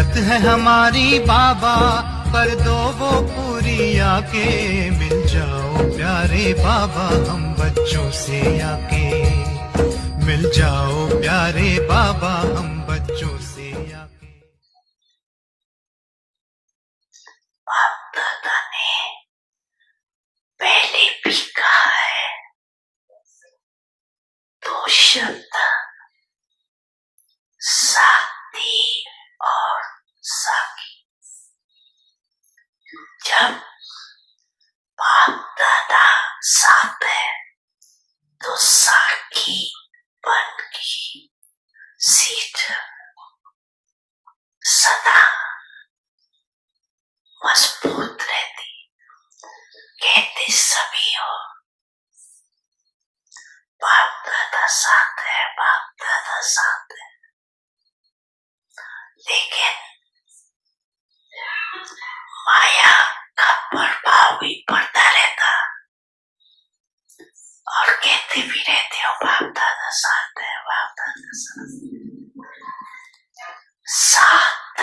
शर्त है हमारी बाबा, कर दो वो पूरी आके। मिल जाओ प्यारे बाबा हम बच्चों से आके, मिल जाओ प्यारे बाबा हम बच्चों से आके। बाप दादा ने पहले भी कहा है, दो शब्द साथी और साकी। जब बाप दादा साथ है तो साकी बन की सीट सदा मजबूत रहती। कहते सभी हो बाप दादा साथ है, बाप दादा साथ है, लेकिन माया का प्रभाव भी पड़ता रहता और कहते भी रहते हो बाप दादा साथ है, बाप दादा साथ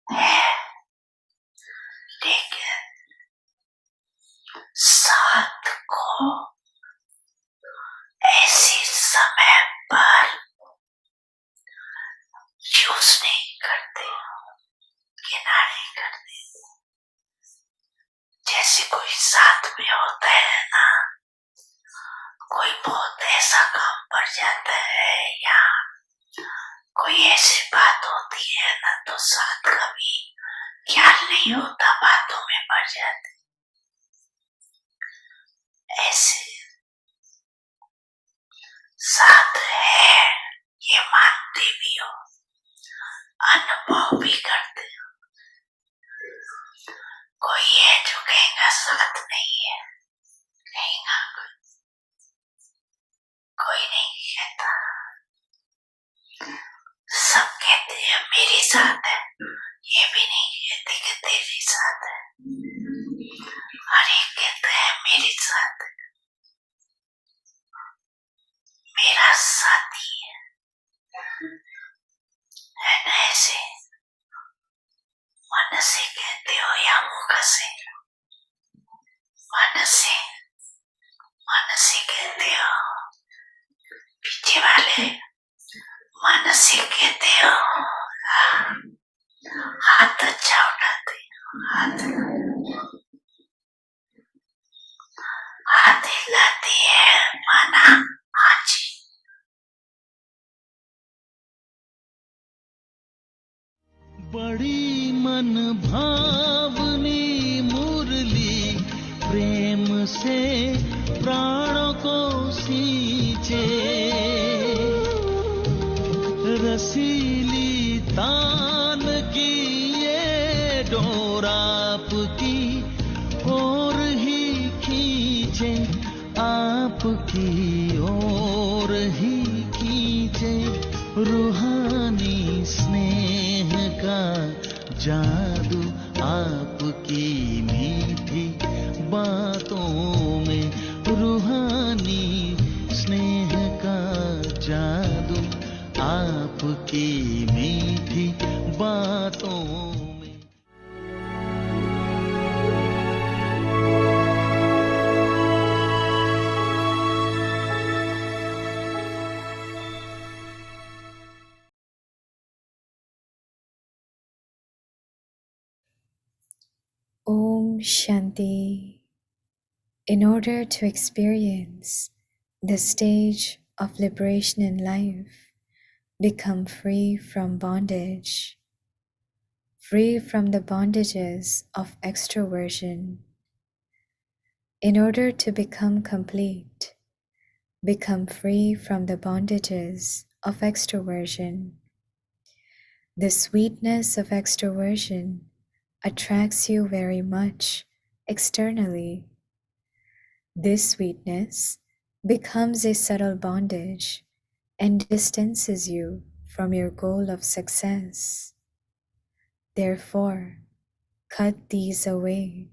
है, लेकिन साथ को ऐसे समय पर यूज नहीं करते, किनारे करते। जैसे कोई साथ में होता है ना, कोई बहुत ऐसा काम पड़ जाता है या कोई ऐसी बात होती है ना, तो साथ का भी ख्याल नहीं होता, बातों में पड़ जाते। ऐसे साथ है ये मानते भी हो, अनुभव भी करते हो। कोई है जो कहेगा साथ नहीं है, कहेगा कोई नहीं कहता। सब कहते हैं मेरे साथ है, ये भी नहीं कहते कि तेरे साथ है। हर एक कहता है मेरे साथ है, मेरा साथी है ना। ऐसे मन से कहते हो या मुख से? मन से कहते हो, पीछे वाले मन से कहते हो। हाथ अच्छा उठाते हो, हाथ हिलाते हैं, माना आज बड़ी मन भावनी मुरली प्रेम से प्राणों को सींचे। रसीली तान की ये डोर आपकी ओर ही खींचे, आपकी ओर ही खींचे। रूहानी स्नेह का जादू आपकी मीठी बातों में, रूहानी स्नेह का जादू आपकी मीठी बातों में। Om Shanti. In order to experience the stage of liberation in life, become free from bondage, free from the bondages of extroversion. In order to become complete, become free from the bondages of extroversion. The sweetness of extroversion attracts you very much externally. This sweetness becomes a subtle bondage and distances you from your goal of success. Therefore, cut these away.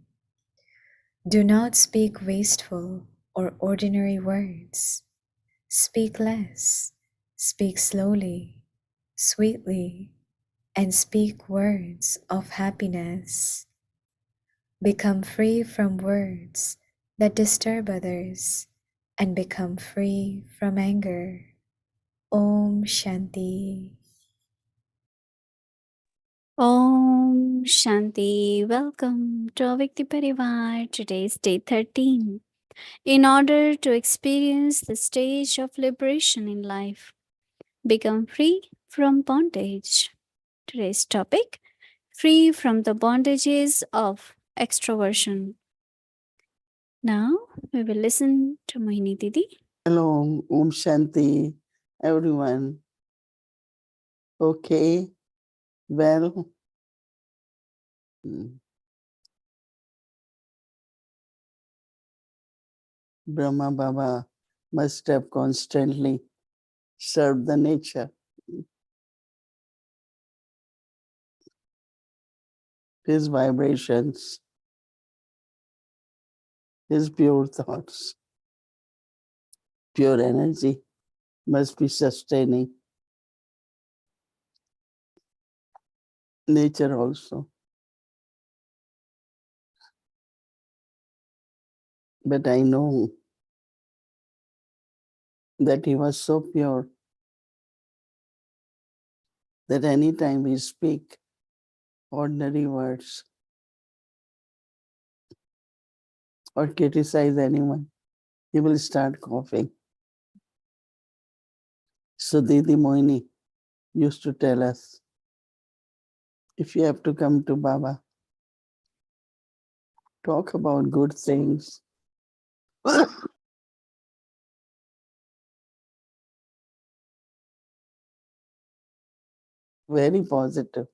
Do not speak wasteful or ordinary words. Speak less, speak slowly, sweetly and speak words of happiness. Become free from words that disturb others and become free from anger. Om Shanti. Om Shanti. Welcome to Avikti Parivar. Today is day 13. In order to experience the stage of liberation in life, become free from bondage. Today's topic, free from the bondages of extroversion. Now we will listen to Mohini Didi. Hello, Om Shanti, everyone. Okay, well, Brahma Baba must have constantly served the nature. His vibrations, his pure thoughts, pure energy must be sustaining nature also. But I know that he was so pure that anytime we speak ordinary words or criticize anyone, he will start coughing. So Didi Mohini used to tell us, if you have to come to Baba, talk about good things. Very positive.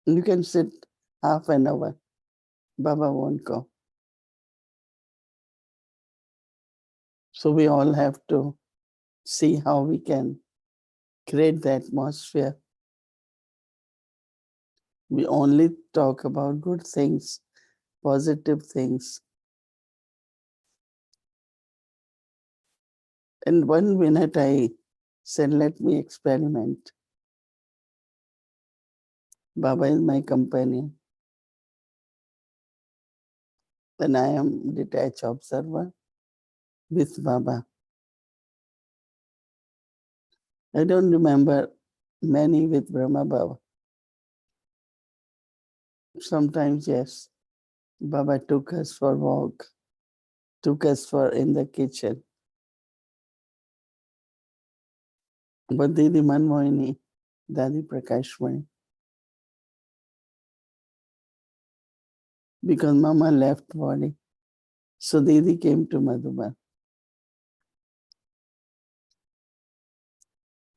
You can sit half an hour. Baba won't go. So we all have to see how we can create the atmosphere. We only talk about good things, positive things. And 1 minute I said, let me experiment. Baba is my companion. And I am detached observer with Baba. I don't remember many with Brahma Baba. Sometimes, yes, Baba took us for walk, took us for in the kitchen. But Didi Manmohini, Dadi Prakashmani, because Mama left body, so Didi came to Madhuban.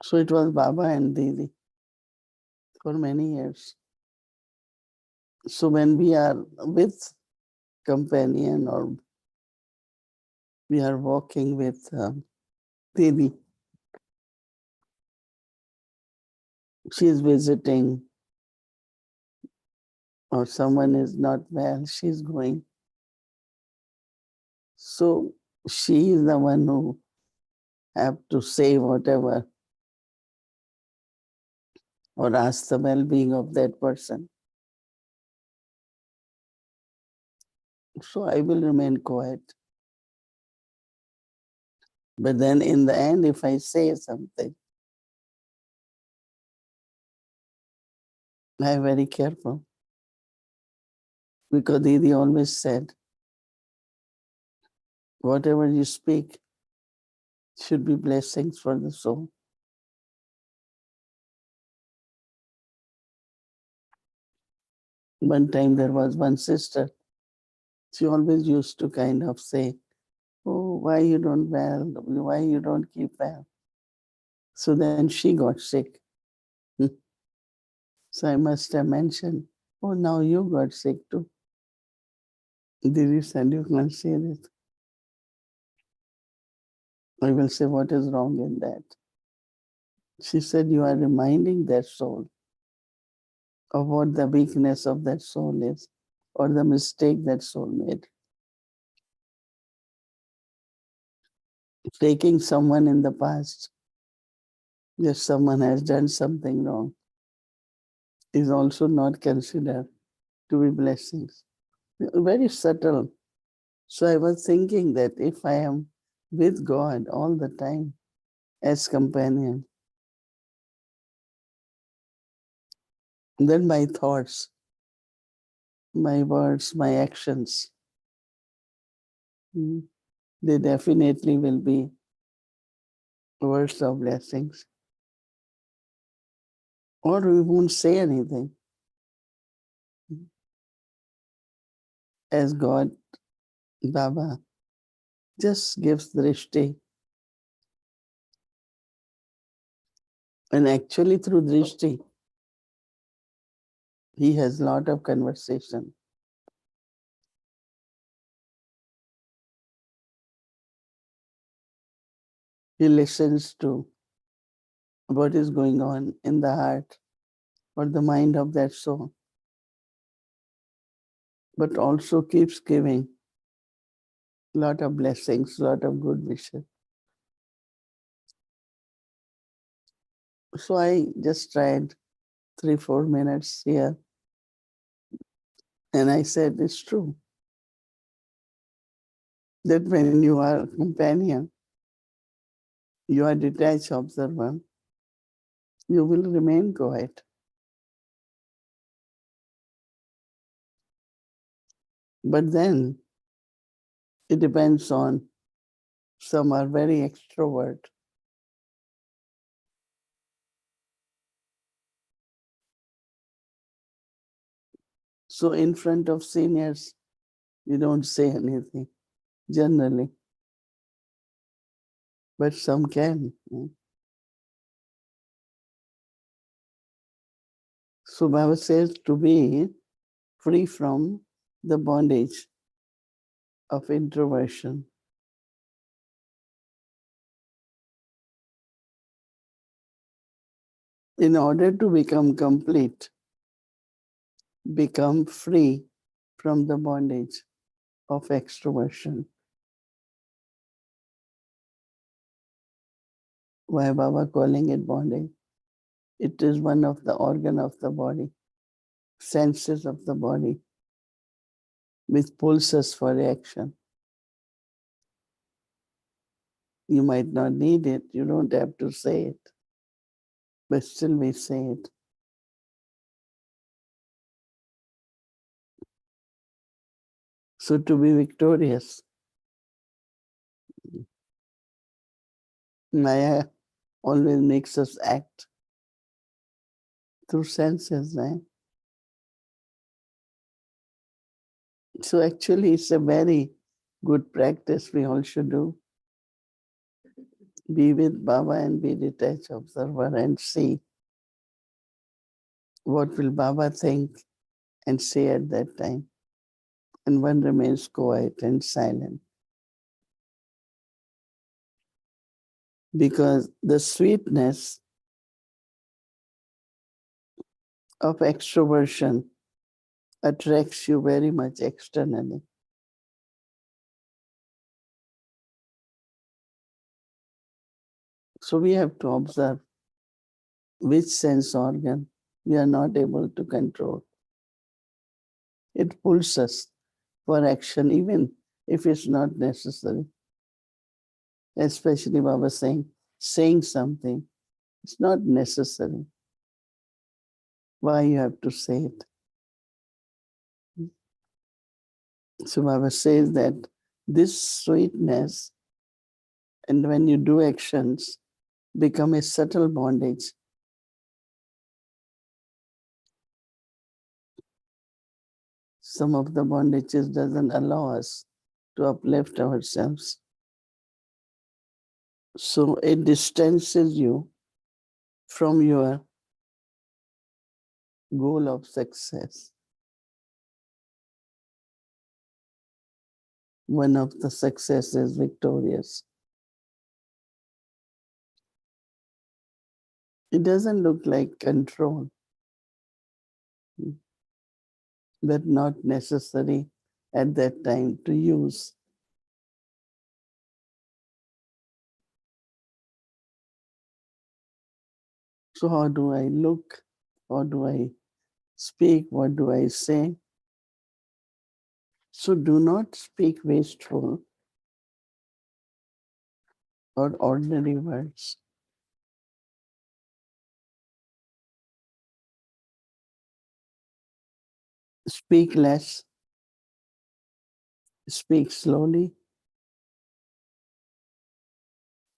So it was Baba and Didi for many years. So when we are with companion or we are walking with Didi, she is visiting or someone is not well, she's going. So she is the one who have to say whatever or ask the well-being of that person. So I will remain quiet. But then in the end, if I say something, I am very careful. Because Didi always said, whatever you speak should be blessings for the soul. One time there was one sister, she always used to kind of say, oh, why you don't well, why you don't keep well. So then she got sick. So I must have mentioned, oh, now you got sick too. Didi said, you can't say this. I will say, what is wrong in that? She said, you are reminding that soul of what the weakness of that soul is or the mistake that soul made. Taking someone in the past If someone has done something wrong, is also not considered to be blessings. Very subtle. So I was thinking that if I am with God all the time as companion, then my thoughts, my words, my actions, mm, they definitely will be words of blessings. Or we won't say anything. As God, Baba, just gives drishti. And actually through drishti, he has lot of conversation. He listens to what is going on in the heart or the mind of that soul, but also keeps giving lot of blessings, lot of good wishes. So I just tried 3-4 minutes here, and I said it's true that when you are a companion, you are detached observer, you will remain quiet. But then it depends on, some are very extrovert. So in front of seniors, you don't say anything generally, but some can. So Baba says to be free from the bondage of introversion. In order to become complete, become free from the bondage of extroversion. Why Baba calling it bondage? It is one of the organ of the body, senses of the body, which pulls us for action. You might not need it, you don't have to say it, but still we say it. So to be victorious, Maya always makes us act through senses. Right? So actually it's a very good practice we all should do. Be with Baba and be detached observer and see what will Baba think and say at that time. And one remains quiet and silent. Because the sweetness of extroversion attracts you very much externally. So we have to observe which sense organ we are not able to control. It pulls us for action, even if it's not necessary. Especially Baba saying something, it's not necessary. Why you have to say it? So Baba says that this sweetness, and when you do actions, become a subtle bondage. Some of the bondages doesn't allow us to uplift ourselves. So it distances you from your goal of success. One of the success is victorious. It doesn't look like control, but not necessary at that time to use. So how do I look? How do I speak? What do I say? So do not speak wasteful or ordinary words. Speak less, speak slowly,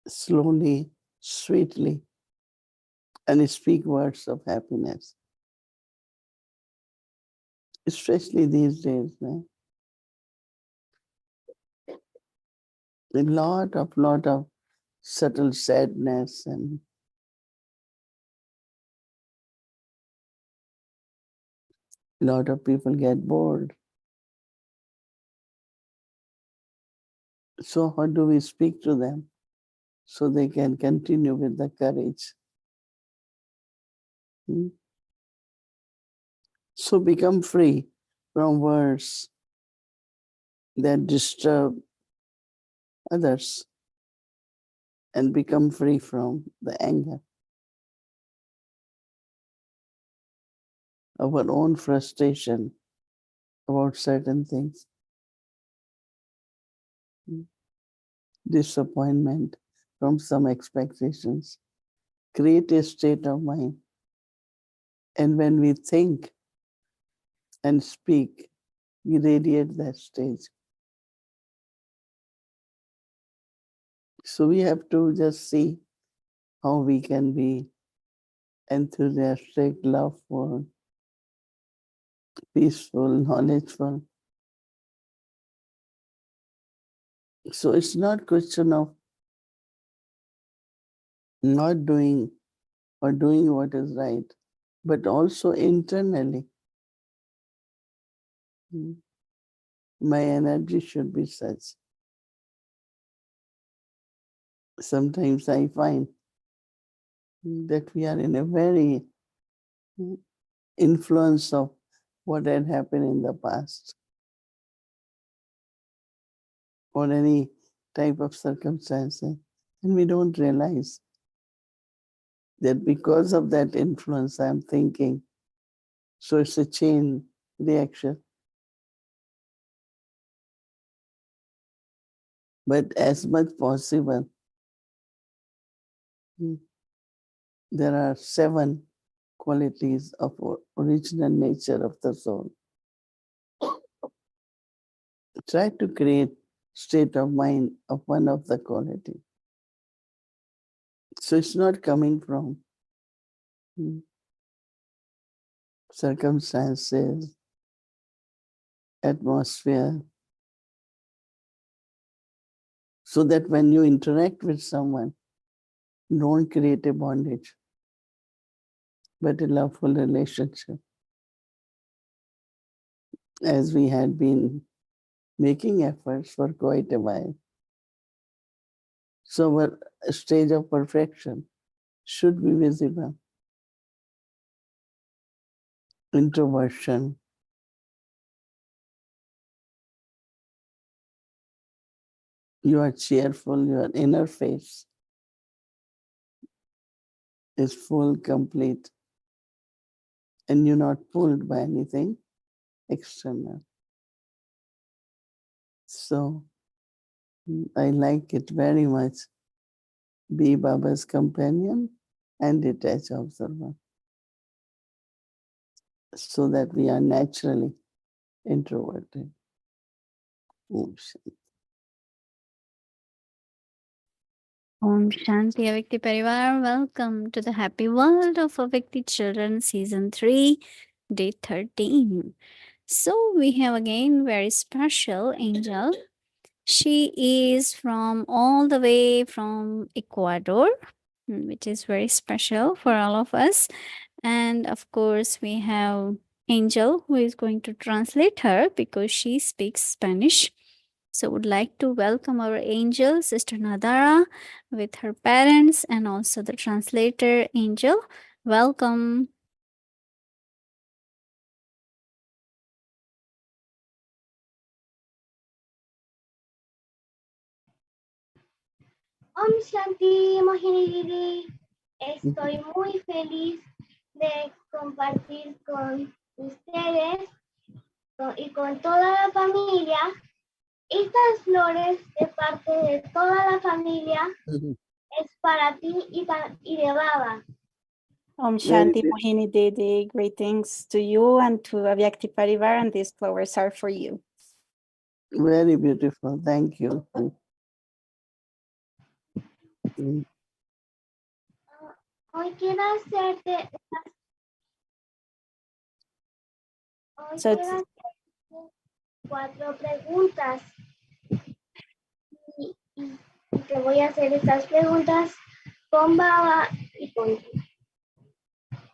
sweetly, and speak words of happiness. Especially these days, man. A lot of subtle sadness, and a lot of people get bored. So how do we speak to them so they can continue with the courage? Hmm? So become free from words that disturb others and become free from the anger, our own frustration about certain things, disappointment from some expectations. Create a state of mind. And when we think and speak, we radiate that stage. So we have to just see how we can be enthusiastic, loveful, peaceful, knowledgeful. So it's not question of not doing or doing what is right, but also internally. My energy should be such. Sometimes I find that we are in a very influence of what had happened in the past or any type of circumstances, and we don't realize that because of that influence I'm thinking. So it's a chain reaction. But as much possible, there are 7 qualities of original nature of the soul. Try to create state of mind of one of the quality. So it's not coming from circumstances, atmosphere. So that when you interact with someone, don't create a bondage, but a loveful relationship. As we had been making efforts for quite a while. So our stage of perfection should be visible. Introversion, you are cheerful, your inner face is full, complete, and you're not pulled by anything external. So I like it very much. Be Baba's companion and detached observer, so that we are naturally introverted. Om Shanti. Om Shanti Avikti Parivar. Welcome to the happy world of Avikti Children Season 3, Day 13. So we have again very special angel. She is from all the way from Ecuador, which is very special for all of us. And of course, we have Angel who is going to translate her because she speaks Spanish. So would like to welcome our angel, Sister Nadara, with her parents and also the translator, Angel. Welcome. Om Shanti, Mohini Didi. Estoy muy feliz de compartir con ustedes y con toda la familia estas flores de parte de toda la familia es para ti y de Baba. Om Very Shanti good. Mohini Didi, greetings to you and to Avyakti Parivar, and these flowers are for you. Very beautiful. Thank you. Mm. Hoy quiero hacerte So quiero hacerte 4 preguntas y te voy a hacer estas preguntas con Baba y con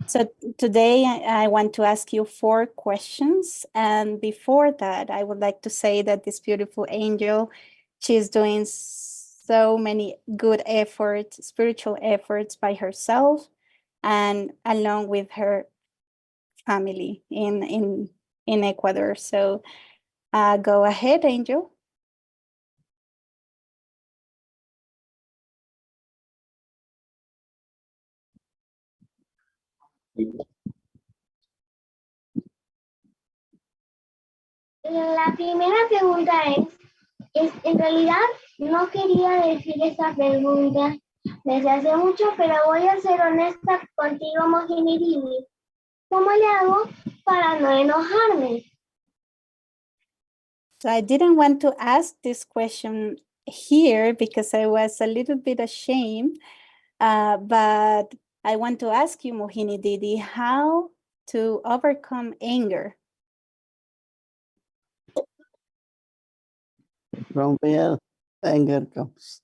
So today I want to ask you 4 questions. And before that, I would like to say that this beautiful angel, she's doing so many good efforts, spiritual efforts by herself and along with her family in Ecuador. So go ahead, Angel. La primera pregunta es, en realidad no quería decir esta pregunta desde hace mucho, pero voy a ser honesta contigo, Mohini Didi. ¿Cómo le hago para no enojarme? So I didn't want to ask this question here because I was a little bit ashamed, but I want to ask you, Mohini Didi, how to overcome anger. From where anger comes?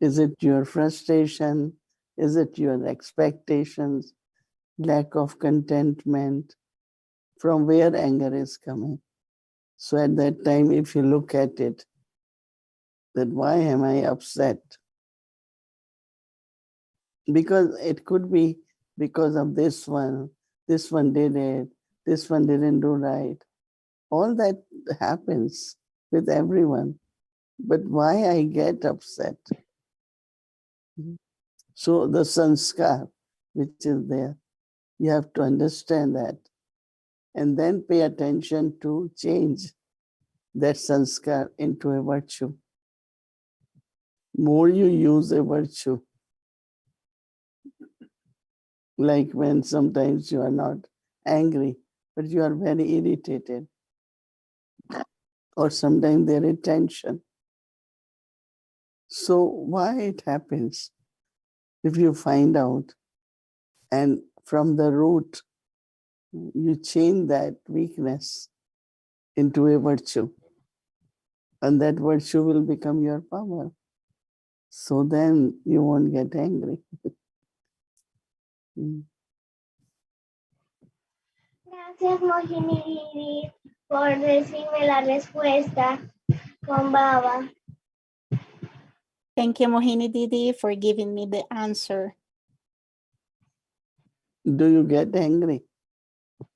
Is it your frustration? Is it your expectations? Lack of contentment? From where anger is coming? So at that time, if you look at it, that why am I upset? Because it could be because of this one did it, this one didn't do right. All that happens with everyone. But why I get upset? So the sanskar, which is there, you have to understand that and then pay attention to change that sanskar into a virtue. More you use a virtue, like when sometimes you are not angry, but you are very irritated, or sometimes there is tension. So why it happens? If you find out, and from the root, you change that weakness into a virtue, and that virtue will become your power. So then you won't get angry. Gracias, Mohini Didi, por decirme la respuesta con Baba. Thank you, Mohini Didi, for giving me the answer. Do you get angry?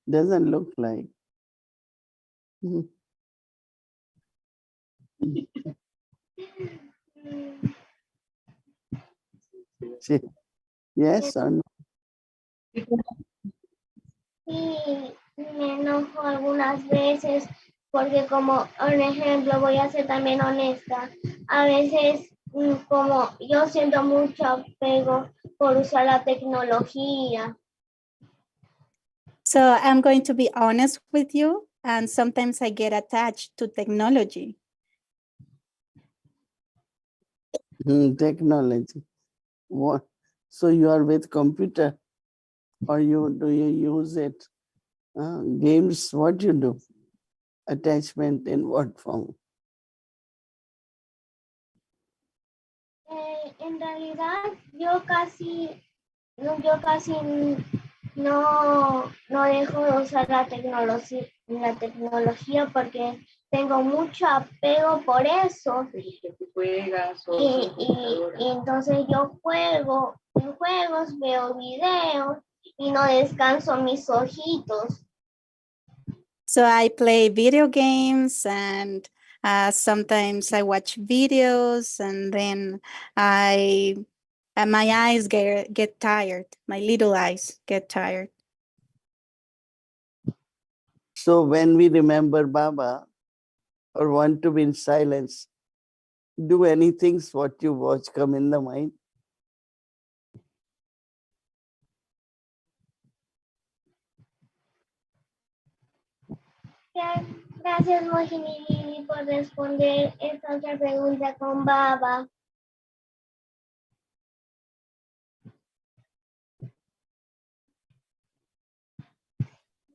Doesn't look like. Yes or no? Sí, me enojo algunas veces porque como un ejemplo voy a ser también honesta, a veces como yo siento mucho apego por usar la tecnología. So I'm going to be honest with you, and sometimes I get attached to technology. Technology. What? So you are with computer, or do you use it? Games, what you do? Attachment in what form? En realidad yo casi no dejo de usar la tecnología porque tengo mucho apego por eso. Y entonces yo juego en juegos, veo videos y no descanso mis ojitos. So I play video games, and sometimes I watch videos, and then I And my eyes get tired. My little eyes get tired. So when we remember Baba or want to be in silence, do anything what you watch come in the mind? Gracias, Mohini Didi, por responder esta otra pregunta con Baba.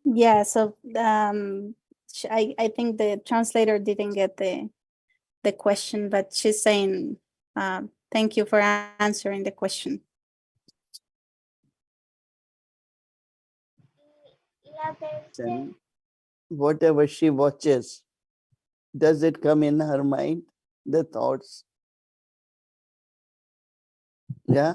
Yeah, so I think the translator didn't get the question, but she's saying thank you for answering the question. La tercera, Whatever she watches, does it come in her mind? The thoughts? Yeah.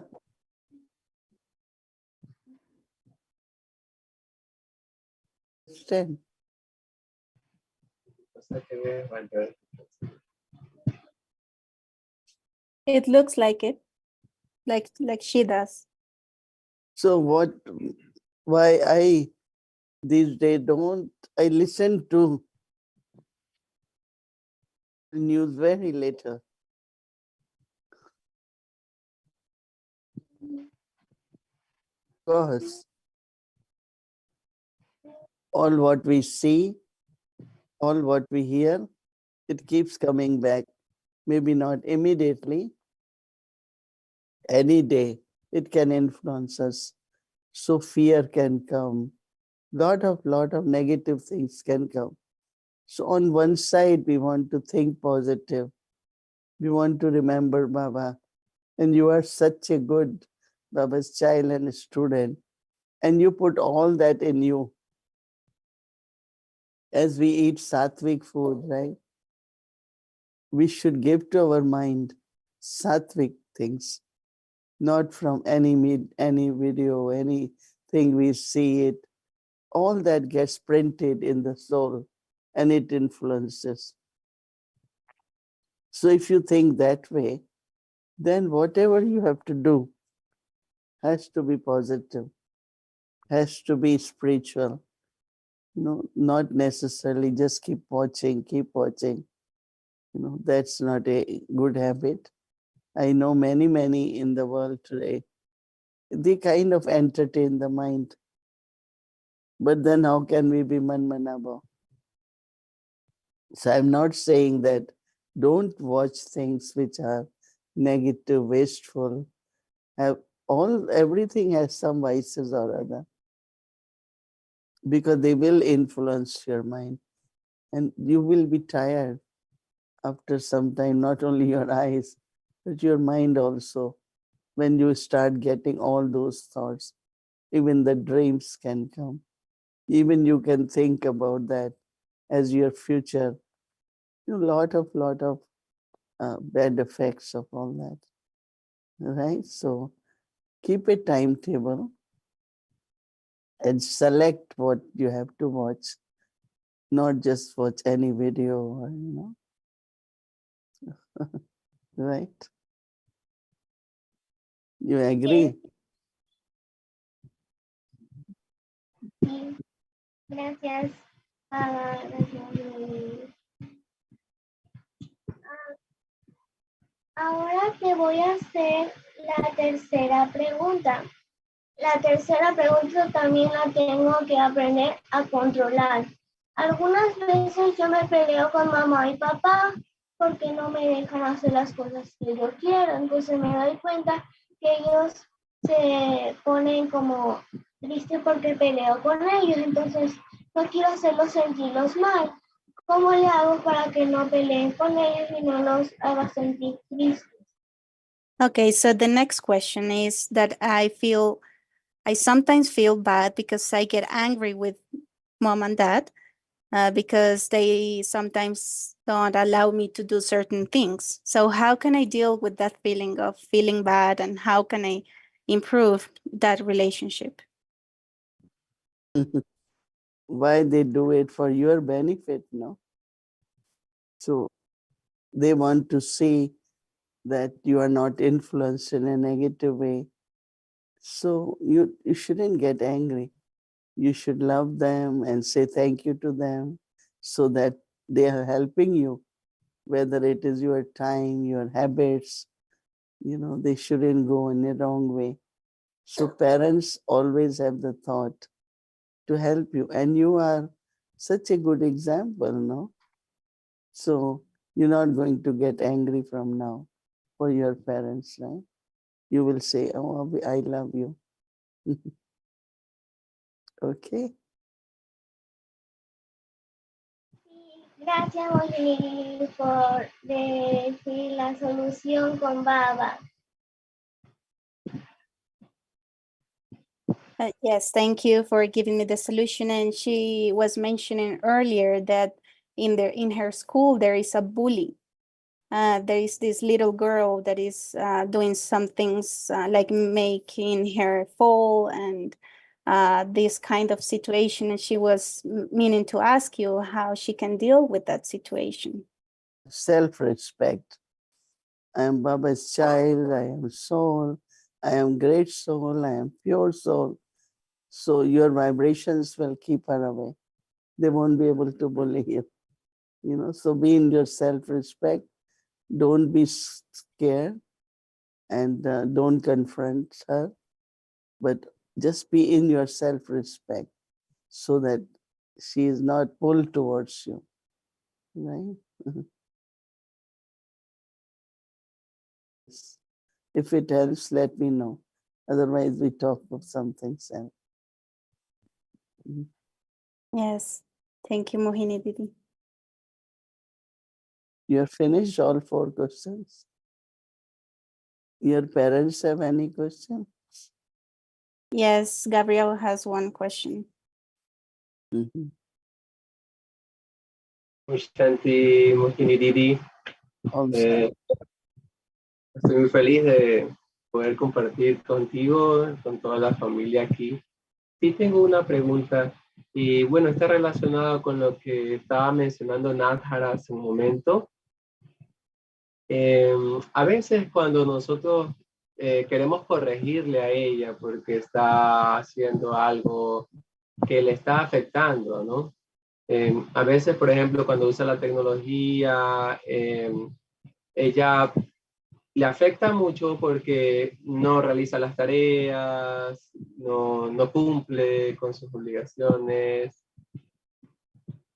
Understand? It looks like it, like she does. So why I these days don't, I listen to news very later. Because all what we see, all what we hear, it keeps coming back. Maybe not immediately, any day it can influence us. So fear can come. Lot of negative things can come. So on one side, we want to think positive. We want to remember Baba. And you are such a good Baba's child and student. And you put all that in you. As we eat sattvic food, right? We should give to our mind sattvic things, not from any video, anything we see it. All that gets printed in the soul and it influences. So if you think that way, then whatever you have to do has to be positive, has to be spiritual. Not necessarily just keep watching. That's not a good habit. I know many in the world today. They kind of entertain the mind. But then how can we be manmanabo? So I'm not saying that don't watch things which are negative, wasteful. Everything has some vices or other, because they will influence your mind and you will be tired after some time, not only your eyes, but your mind also. When you start getting all those thoughts, even the dreams can come. Even you can think about that as your future. Lot of bad effects of all that. Right? So keep a timetable and select what you have to watch, not just watch any video or right? You agree? sí, gracias. Gracias. Ahora te voy a hacer la tercera pregunta. La tercera pregunta también la tengo que aprender a controlar. Algunas veces yo me peleo con mamá y papá porque no me dejan hacer las cosas que yo quiero. Entonces me doy cuenta que ellos se ponen como tristes porque peleo con ellos. Entonces no quiero hacerlos sentirlos mal. ¿Cómo le hago para que no peleen con ellos y no los haga sentir tristes? Okay, so the next question is that I sometimes feel bad because I get angry with mom and dad because they sometimes don't allow me to do certain things. So how can I deal with that feeling of feeling bad, and how can I improve that relationship? Why they do it for your benefit, no? So they want to see that you are not influenced in a negative way. So you shouldn't get angry. You should love them and say thank you to them so that they are helping you, whether it is your time, your habits, they shouldn't go in a wrong way. So parents always have the thought to help you. And you are such a good example, no? So you're not going to get angry from now for your parents, right? You will say, oh, I love you. Okay. Gracias, Mohini, por decir la solución con Baba. Yes, thank you for giving me the solution. And she was mentioning earlier that in her school there is a bully. There is this little girl that is doing some things like making her fall and this kind of situation. And she was meaning to ask you how she can deal with that situation. Self-respect. I am Baba's child, I am soul, I am great soul, I am pure soul. So your vibrations will keep her away. They won't be able to bully you. So be in your self-respect. Don't be scared and don't confront her, but just be in your self-respect so that she is not pulled towards you, right? If it helps, let me know. Otherwise, we talk of something else. Yes. Thank you, Mohini Didi. You're finished all 4 questions? Your parents have any question? Yes, Gabriel has one question. Shanti, Mohini Didi. Estoy muy feliz de poder compartir contigo, con toda la familia aquí. Sí tengo una pregunta y bueno, está relacionado con lo que estaba mencionando Nadhara hace un momento. A veces cuando nosotros queremos corregirle a ella porque está haciendo algo que le está afectando, ¿no? A veces, por ejemplo, cuando usa la tecnología, ella le afecta mucho porque no realiza las tareas, no cumple con sus obligaciones.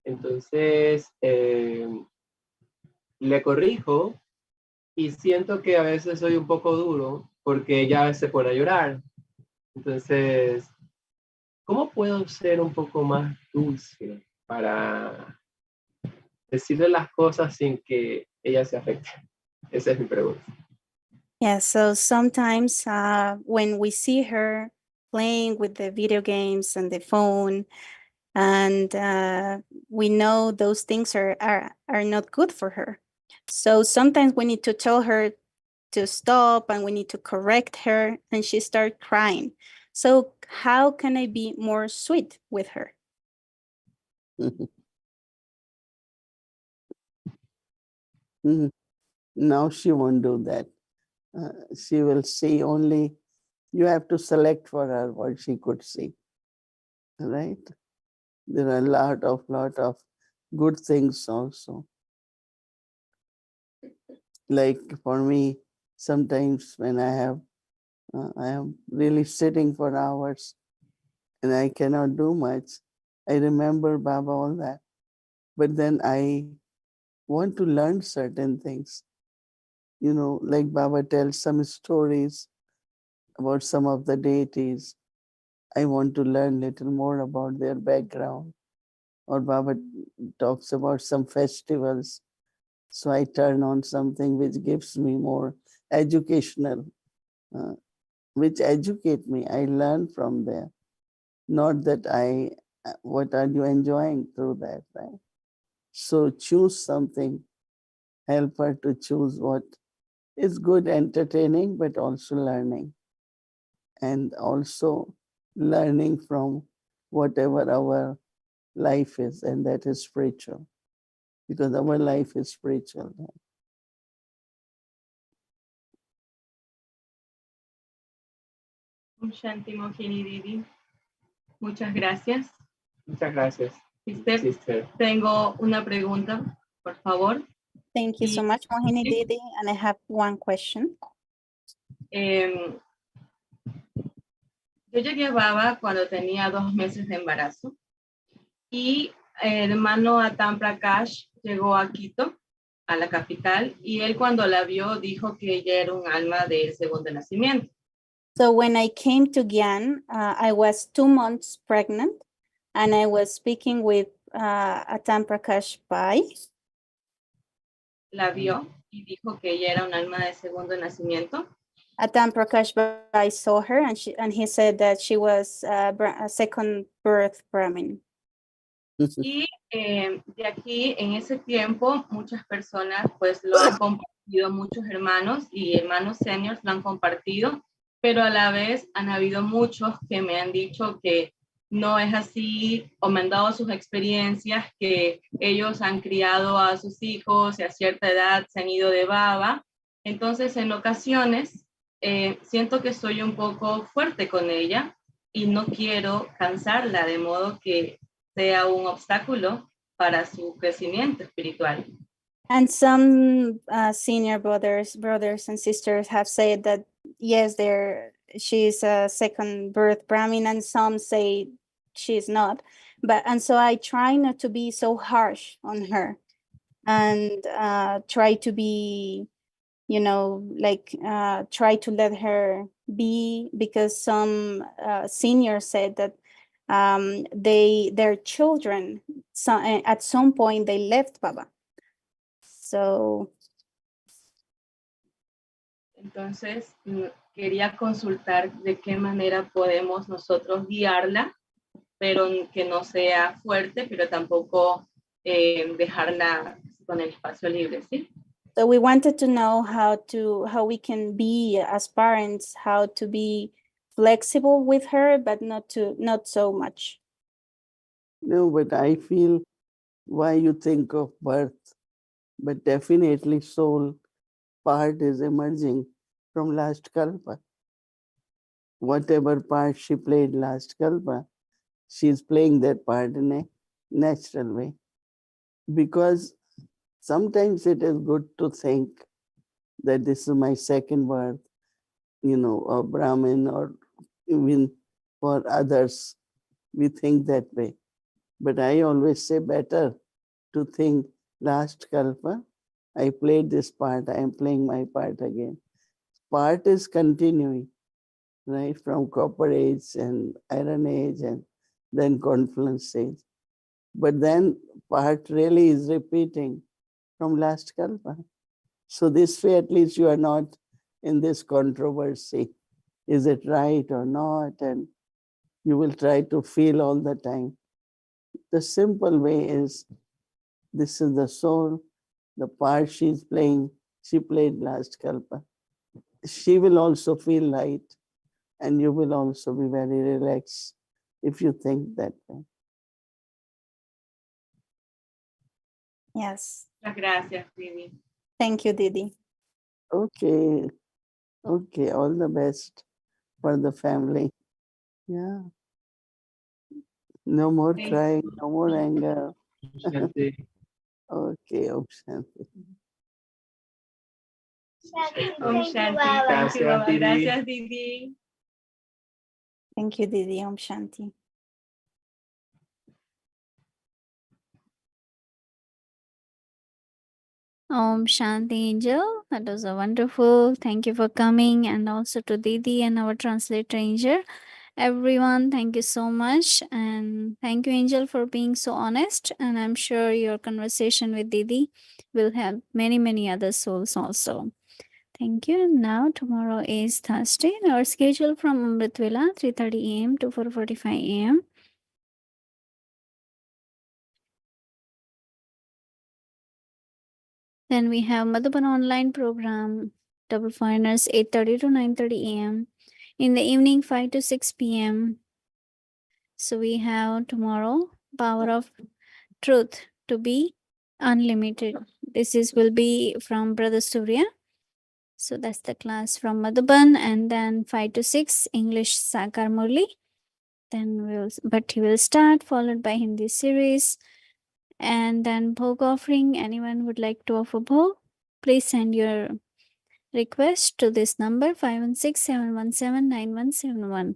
Entonces, le corrijo y siento que a veces soy un poco duro porque ella se pone a llorar. Entonces, ¿cómo puedo ser un poco más dulce para decirle las cosas sin que ella se afecte? Esa es mi pregunta. Yeah, so sometimes when we see her playing with the video games and the phone, and we know those things are not good for her. So sometimes we need to tell her to stop and we need to correct her, and she starts crying. So how can I be more sweet with her? Now she won't do that. She will see only, you have to select for her what she could see, right? There are a lot of good things also. Like for me, sometimes when I am really sitting for hours and I cannot do much, I remember Baba all that. But then I want to learn certain things. Like Baba tells some stories about some of the deities. I want to learn little more about their background. Or Baba talks about some festivals. So I turn on something which gives me more educational, which educate me. I learn from there. Not that what are you enjoying through that, right? So choose something, help her to choose what is good, entertaining, but also learning. And also learning from whatever our life is, and that is spiritual. Because our life is spiritual. Shanti Mohini Didi. Muchas gracias. Muchas gracias, Sister, sister. tengo una pregunta, por favor. Thank you so much, Mohini Didi. And I have one question. Yo llegué a Baba cuando tenía 2 meses de embarazo y el hermano Atan Prakash llegó a Quito, a la capital, y él cuando la vio dijo que ella era un alma del segundo nacimiento. So when I came to Gyan, I was 2 months pregnant and I was speaking with Atan Prakash Pai. La vio y dijo que ella era un alma de segundo nacimiento. Atan Prakash Pai saw her and he said that she was a second birth Brahmin. Y de aquí, en ese tiempo, muchas personas pues lo han compartido, muchos hermanos y hermanos seniors lo han compartido, pero a la vez han habido muchos que me han dicho que no es así, o me han dado sus experiencias, que ellos han criado a sus hijos y a cierta edad se han ido de baba. Entonces, en ocasiones, siento que soy un poco fuerte con ella y no quiero cansarla, de modo que sea un obstáculo para su crecimiento espiritual. And some senior brothers and sisters have said that yes, she's a second birth Brahmin, and some say she's not. And so I try not to be so harsh on her, and try to be, try to let her be, because some seniors said that their children, at some point they left Baba. So, entonces, quería consultar de qué manera podemos nosotros guiarla, pero que no sea fuerte, pero tampoco dejarla con el espacio libre, ¿sí? So we wanted to know how we can be as parents, how to be flexible with her, but not so much. No, but I feel why you think of birth, but definitely soul part is emerging from last kalpa. Whatever part she played last kalpa, she's playing that part in a natural way. Because sometimes it is good to think that this is my second birth, a Brahmin, or even for others, we think that way. But I always say better to think last kalpa, I played this part, I am playing my part again. Part is continuing, right, from copper age and iron age and then confluence age. But then part really is repeating from last kalpa. So this way at least you are not in this controversy. Is it right or not? And you will try to feel all the time. The simple way is, this is the soul, the part she's playing, she played last kalpa. She will also feel light, and you will also be very relaxed if you think that way. Yes. Gracias, Didi. Thank you, Didi. Okay, all the best for the family. Yeah. No more crying, no more anger. Shanti. Okay, Om Shanti. Om Shanti. Gracias, Didi. Gracias, Didi. Thank you, Didi. Om Shanti. Om Shanti Angel. That was a wonderful. Thank you for coming, and also to Didi and our translator Angel. Everyone, thank you so much, and thank you, Angel, for being so honest. And I'm sure your conversation with Didi will help many other souls also. Thank you. And now tomorrow is Thursday. Our schedule from Amritvela 3:30 a.m. to 4:45 a.m. Then we have Madhuban online program, double foreigners 8:30 to 9:30 a.m. In the evening 5 to 6 p.m. So we have tomorrow Power of Truth to be unlimited. This will be from Brother Surya. So that's the class from Madhuban, and then 5 to 6 English Sakar Murli. Then he will start, followed by Hindi series, and then Bhog offering. Anyone would like to offer Bhog? Please send your request to this number 516-717-9171.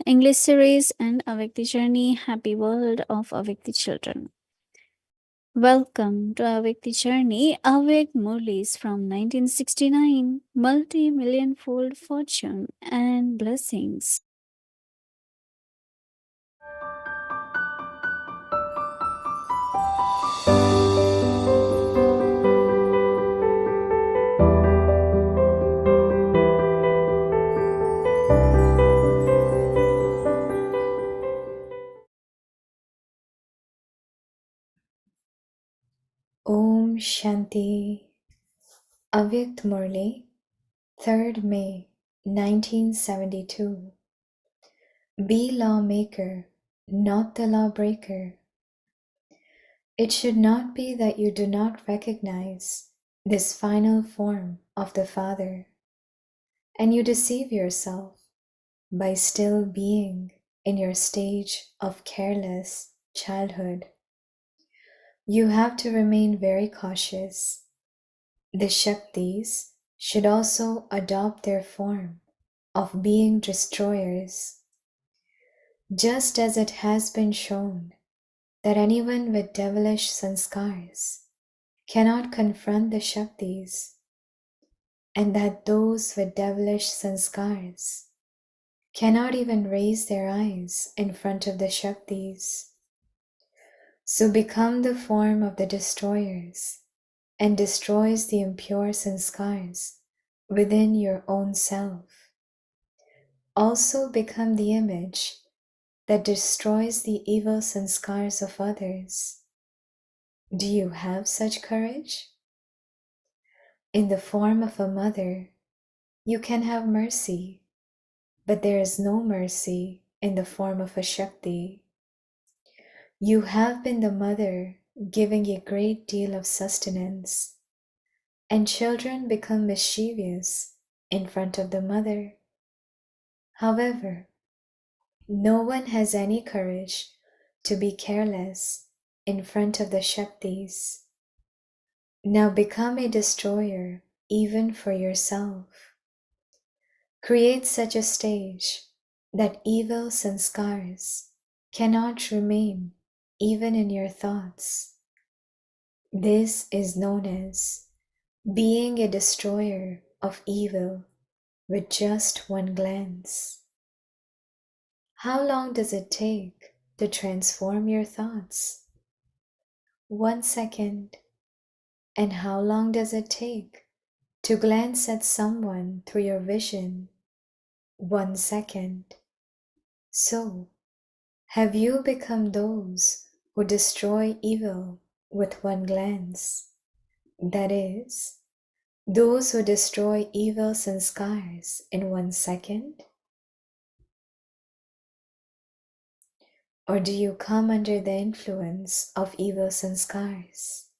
English series and Avyakti Journey. Happy World of Avyakti Children. Welcome to Avyakti Journey. Avyak Murlis from 1969. Multi-million-fold fortune and blessings. Om Shanti. Avyakt Murli, 3rd May 1972. Be lawmaker, not the lawbreaker. It should not be that you do not recognize this final form of the Father, and you deceive yourself by still being in your stage of careless childhood. You have to remain very cautious. The Shaktis should also adopt their form of being destroyers, just as it has been shown that anyone with devilish sanskars cannot confront the Shaktis, and that those with devilish sanskars cannot even raise their eyes in front of the Shaktis. So become the form of the destroyers and destroys the impure sanskars within your own self. Also become the image that destroys the evil sanskars of others. Do you have such courage? In the form of a mother, you can have mercy, but there is no mercy in the form of a Shakti. You have been the mother giving a great deal of sustenance, and children become mischievous in front of the mother. However, no one has any courage to be careless in front of the Shaktis. Now become a destroyer even for yourself. Create such a stage that evil sanskars cannot remain even in your thoughts. This is known as being a destroyer of evil with just one glance. How long does it take to transform your thoughts? 1 second. And how long does it take to glance at someone through your vision? 1 second. So, have you become those who destroy evil with one glance? That is, those who destroy evil sanskars in 1 second? Or do you come under the influence of evil sanskars?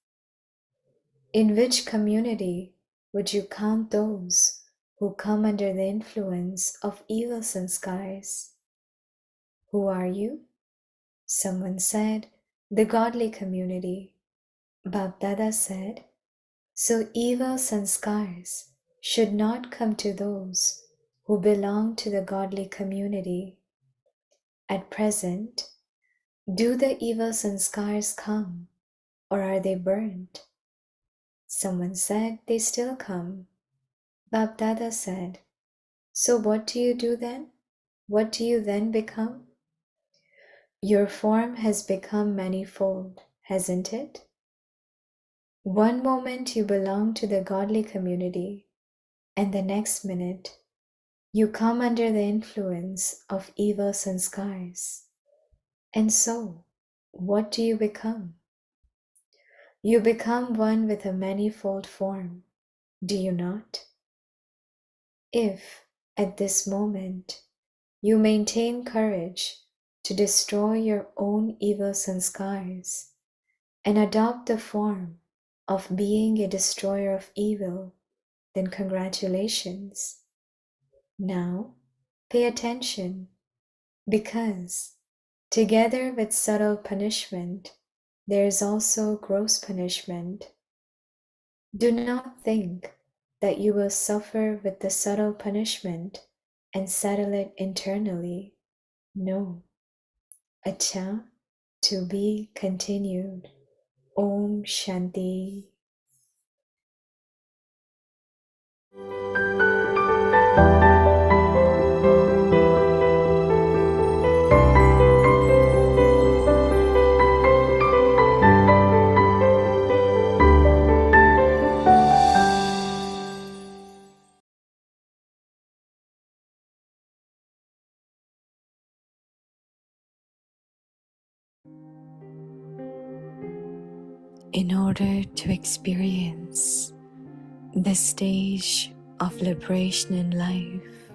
In which community would you count those who come under the influence of evil sanskars? Who are you? Someone said, the godly community. Bapdada said, so evil sanskars should not come to those who belong to the godly community. At present, do the evil sanskars come, or are they burned? Someone said they still come. Bapdada said, so what do you do then? What do you then become? Your form has become manifold, hasn't it? One moment you belong to the godly community, and the next minute you come under the influence of evil sanskars. And so, what do you become? You become one with a manifold form, do you not? If, at this moment, you maintain courage to destroy your own evil sanskars and adopt the form of being a destroyer of evil then congratulations. Now, pay attention, because together with subtle punishment, there is also gross punishment. Do not think that you will suffer with the subtle punishment and settle it internally. No. Acha, to be continued. Om Shanti. In order to experience the stage of liberation in life,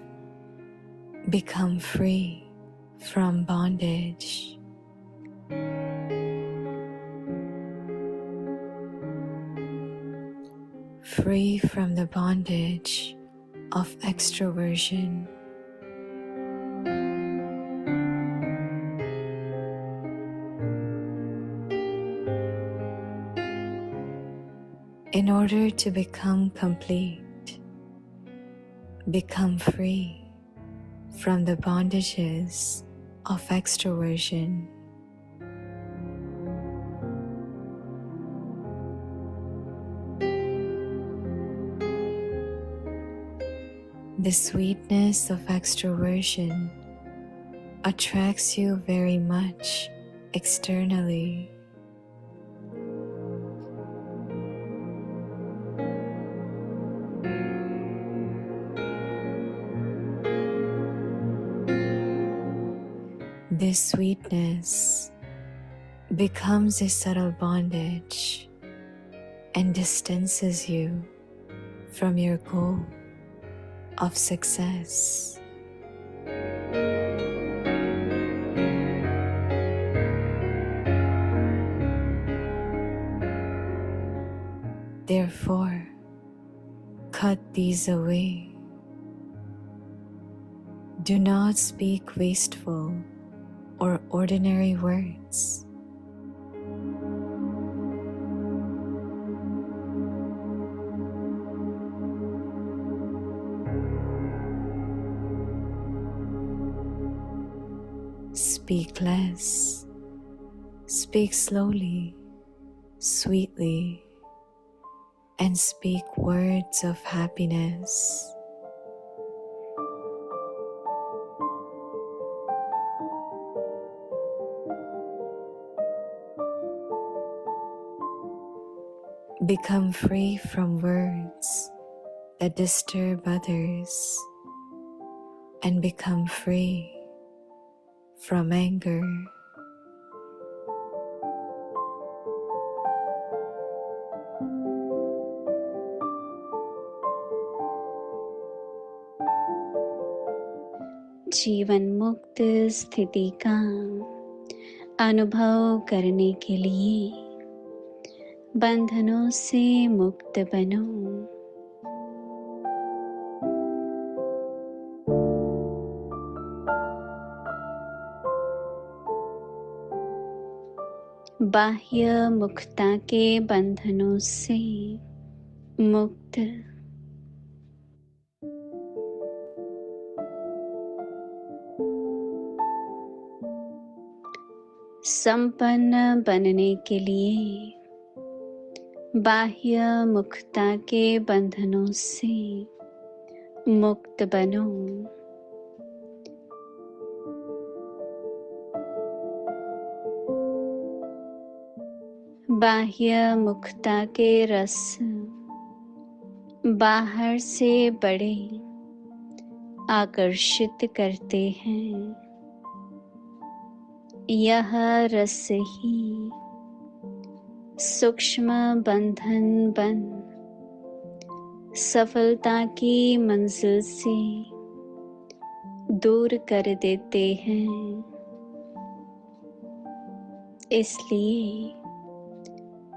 become free from bondage. Free from the bondage of extroversion. In order to become complete, become free from the bondages of extroversion. The sweetness of extroversion attracts you very much externally. This sweetness becomes a subtle bondage and distances you from your goal of success. Therefore, cut these away. Do not speak wasteful or ordinary words. Speak less. Speak slowly, sweetly, and speak words of happiness. Become free from words that disturb others, and become free from anger. जीवन मुक्त स्थिति का अनुभव करने के लिए बंधनों से मुक्त बनो। बाह्य मुक्तता के बंधनों से मुक्त। संपन्न बनने के लिए बाह्य मुक्तता के बंधनों से मुक्त बनो। बाह्य मुक्तता के रस बाहर से बड़े आकर्षित करते हैं। यह रस ही सूक्ष्म बंधन बन सफलता की मंजिल से दूर कर देते हैं। इसलिए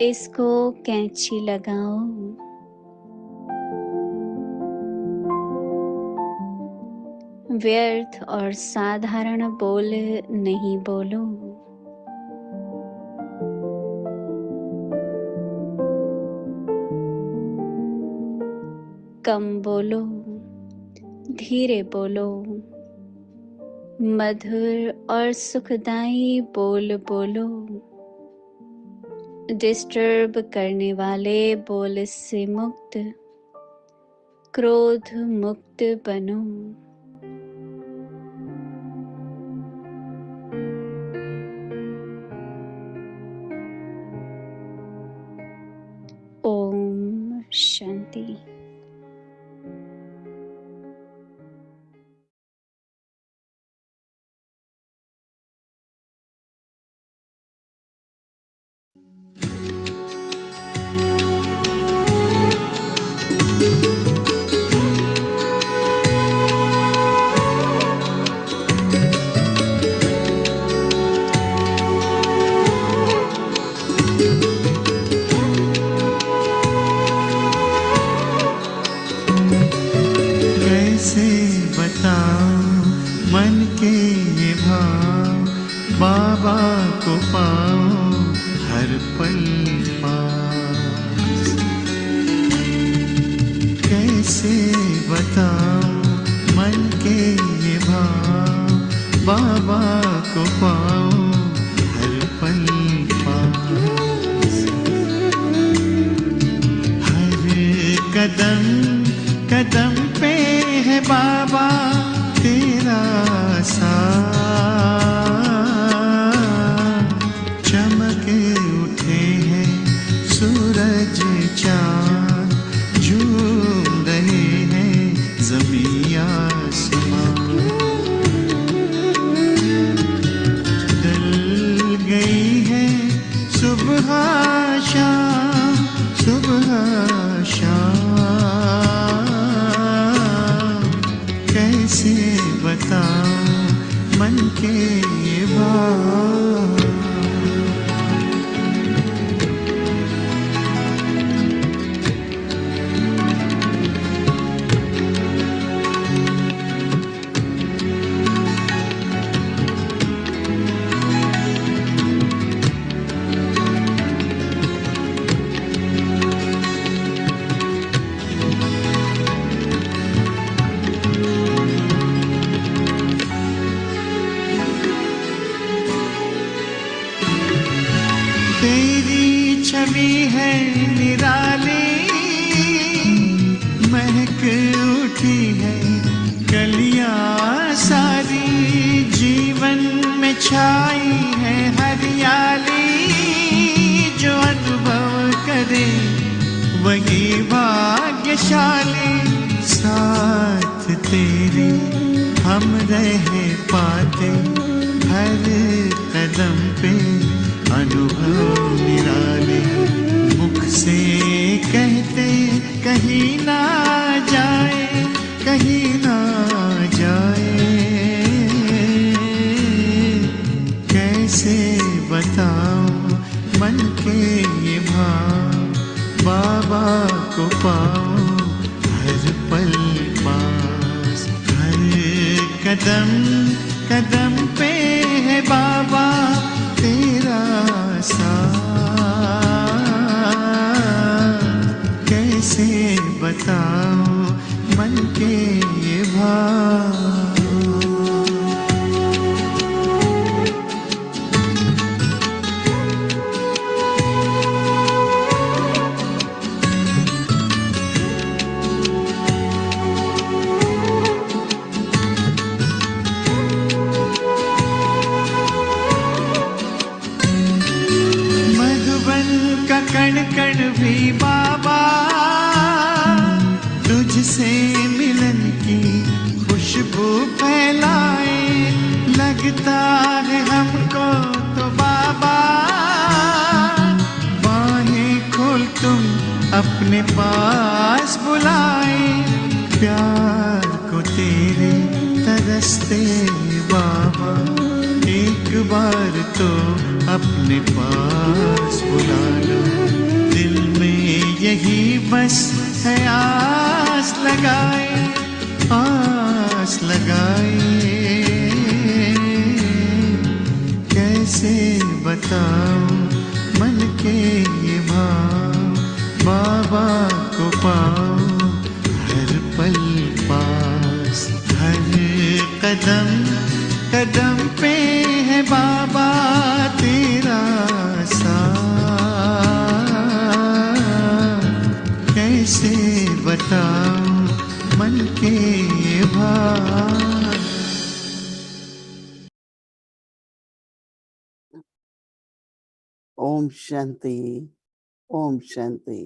इसको कैंची लगाओ। व्यर्थ और साधारण बोल नहीं बोलो। कम बोलो, धीरे बोलो, मधुर और सुखदाई बोल बोलो। डिस्टर्ब करने वाले बोल से मुक्त, क्रोध मुक्त बनो। ओम शांति। कैसे बताऊं मन के ये भाव, बाबा को पाऊं हर पल पास। कैसे बताऊं मन के ये भाव, बाबा को पाऊं हर पल पास। हर कदम कदम पे है बाबा तेरा साथ। चमके उठे हैं सूरज चांद, झूम रहे हैं ज़मीं आसमान। ढल गई है सुबह शाम, सुबह शाम। कैसे बताऊं मन के ये भाव। तेरी छवि है निराली, महक उठी है कलियां सारी। जीवन में छाई है हरियाली, जो अनुभव करे वही भाग्यशाली। साथ तेरे हम रह पाते हर कदम पे, अनुभव निराले। मुख से कहते कहीं ना जाए, कहीं ना जाए। कैसे बताऊं मन के ये भाव, बाबा को पाऊं हर पल पास। हर कदम कदम पे है बाबा तेरा साथ। कैसे बताऊं मन के ये भाव। का कण कण भी बाबा तुझसे मिलन की खुशबू फैलाए। लगता है हमको तो बाबा, बाहें खोल तुम अपने पास बुलाए। प्यार को तेरे तरसते बाबा, एक बार तो अपने पास बुला लो। दिल में यही बस है आस लगाए, आस पास लगाए, कैसे बताऊं मन के ये भाव, बाबा को पाऊं हर पल पास। हर कदम कदम पे है बाबा तेरा साथ, कैसे बताऊं मन के भाव। Om Shanti. Om Shanti.